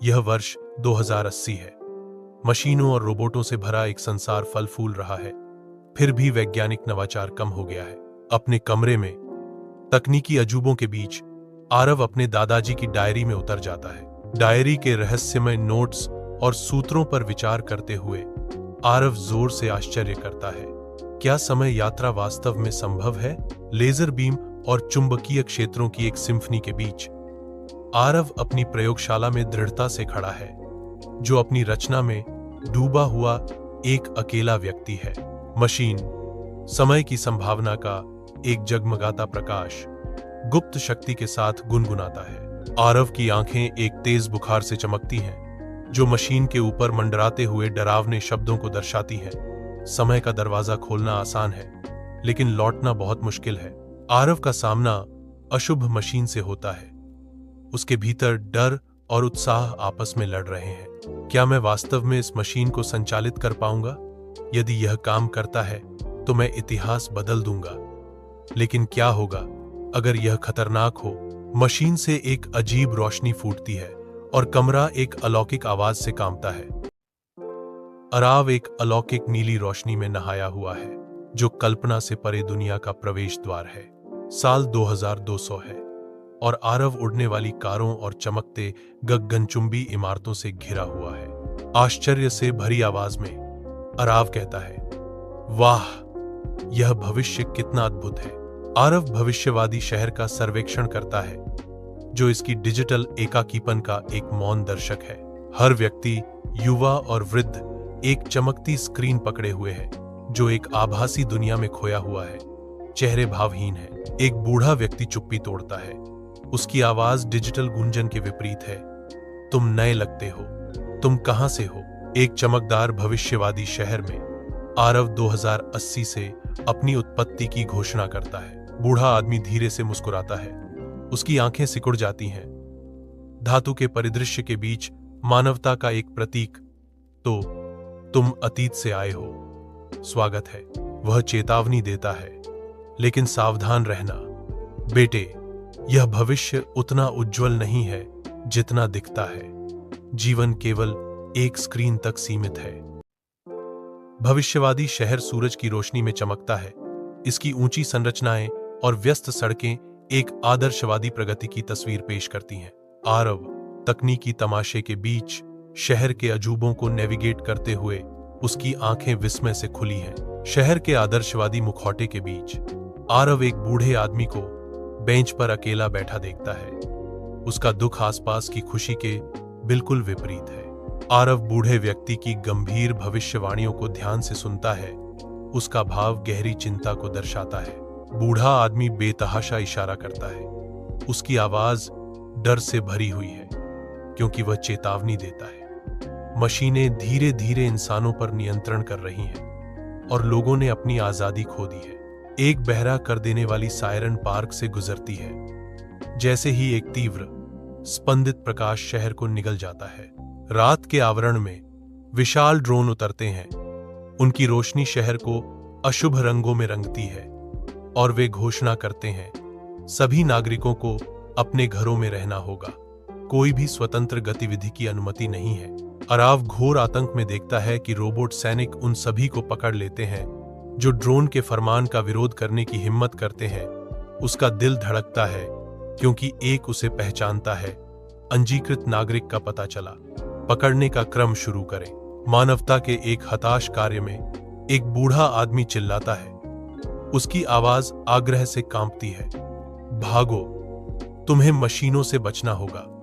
यह वर्ष 2080 है। मशीनों और रोबोटों से भरा एक संसार फल फूल रहा है, फिर भी वैज्ञानिक नवाचार कम हो गया है। अपने कमरे में तकनीकी अजूबों के बीच आरव अपने दादाजी की डायरी में उतर जाता है। डायरी के रहस्यमय नोट्स और सूत्रों पर विचार करते हुए आरव जोर से आश्चर्य करता है। क्या समय यात्रा वास्तव में संभव है? लेजर बीम और चुंबकीय क्षेत्रों की एक सिम्फनी के बीच आरव अपनी प्रयोगशाला में दृढ़ता से खड़ा है, जो अपनी रचना में डूबा हुआ एक अकेला व्यक्ति है। मशीन समय की संभावना का एक जगमगाता प्रकाश गुप्त शक्ति के साथ गुनगुनाता है। आरव की आंखें एक तेज बुखार से चमकती हैं, जो मशीन के ऊपर मंडराते हुए डरावने शब्दों को दर्शाती हैं। समय का दरवाजा खोलना आसान है, लेकिन लौटना बहुत मुश्किल है। आरव का सामना अशुभ मशीन से होता है। उसके भीतर डर और उत्साह आपस में लड़ रहे हैं। क्या मैं वास्तव में इस मशीन को संचालित कर पाऊंगा? यदि यह काम करता है तो मैं इतिहास बदल दूंगा। लेकिन क्या होगा अगर यह खतरनाक हो? मशीन से एक अजीब रोशनी फूटती है और कमरा एक अलौकिक आवाज से कांपता है। आरव एक अलौकिक नीली रोशनी में नहाया हुआ है, जो कल्पना से परे दुनिया का प्रवेश द्वार है। साल 2200 है और आरव उड़ने वाली कारों और चमकते गगनचुंबी इमारतों से घिरा हुआ है। आश्चर्य से भरी आवाज में आरव कहता है, वाह, यह भविष्य कितना अद्भुत है। आरव भविष्यवादी शहर का सर्वेक्षण करता है, जो इसकी डिजिटल एकाकीपन का एक मौन दर्शक है। हर व्यक्ति, युवा और वृद्ध, एक चमकती स्क्रीन पकड़े हुए है, जो एक आभासी दुनिया में खोया हुआ है। चेहरे भावहीन है। एक बूढ़ा व्यक्ति चुप्पी तोड़ता है। उसकी आवाज डिजिटल गुंजन के विपरीत है। तुम नए लगते हो। तुम कहां से हो? एक चमकदार भविष्यवादी शहर में आरव 2080 से अपनी उत्पत्ति की घोषणा करता है। बूढ़ा आदमी धीरे से मुस्कुराता है। उसकी आंखें सिकुड़ जाती हैं। धातु के परिदृश्य के बीच मानवता का एक प्रतीक। तो तुम अतीत से आए हो, स्वागत है। वह चेतावनी देता है, लेकिन सावधान रहना बेटे, यह भविष्य उतना उज्जवल नहीं है जितना दिखता है। जीवन केवल एक स्क्रीन तक सीमित है। भविष्यवादी शहर सूरज की रोशनी में चमकता है। इसकी ऊंची संरचनाएं और व्यस्त सड़कें एक आदर्शवादी प्रगति की तस्वीर पेश करती हैं। आरव तकनीकी तमाशे के बीच शहर के अजूबों को नेविगेट करते हुए उसकी आंखें विस्मय से खुली हैं। शहर के आदर्शवादी मुखौटे के बीच आरव एक बूढ़े आदमी को बेंच पर अकेला बैठा देखता है। उसका दुख आसपास की खुशी के बिल्कुल विपरीत है। आरव बूढ़े व्यक्ति की गंभीर भविष्यवाणियों को ध्यान से सुनता है। उसका भाव गहरी चिंता को दर्शाता है। बूढ़ा आदमी बेतहाशा इशारा करता है। उसकी आवाज डर से भरी हुई है, क्योंकि वह चेतावनी देता है। मशीनें धीरे धीरे इंसानों पर नियंत्रण कर रही हैं और लोगों ने अपनी आजादी खो दी है। एक बहरा कर देने वाली सायरन पार्क से गुजरती है। जैसे ही एक तीव्र स्पंदित प्रकाश शहर को निगल जाता है, रात के आवरण में विशाल ड्रोन उतरते हैं। उनकी रोशनी शहर को अशुभ रंगों में रंगती है और वे घोषणा करते हैं, सभी नागरिकों को अपने घरों में रहना होगा। कोई भी स्वतंत्र गतिविधि की अनुमति नहीं है। आरव घोर आतंक में देखता है कि रोबोट सैनिक उन सभी को पकड़ लेते हैं जो ड्रोन के फरमान का विरोध करने की हिम्मत करते हैं। उसका दिल धड़कता है, क्योंकि एक उसे पहचानता है। अंजीकृत नागरिक का पता चला। पकड़ने का क्रम शुरू करें। मानवता के एक हताश कार्य में एक बूढ़ा आदमी चिल्लाता है। उसकी आवाज आग्रह से कांपती है, भागो, तुम्हें मशीनों से बचना होगा।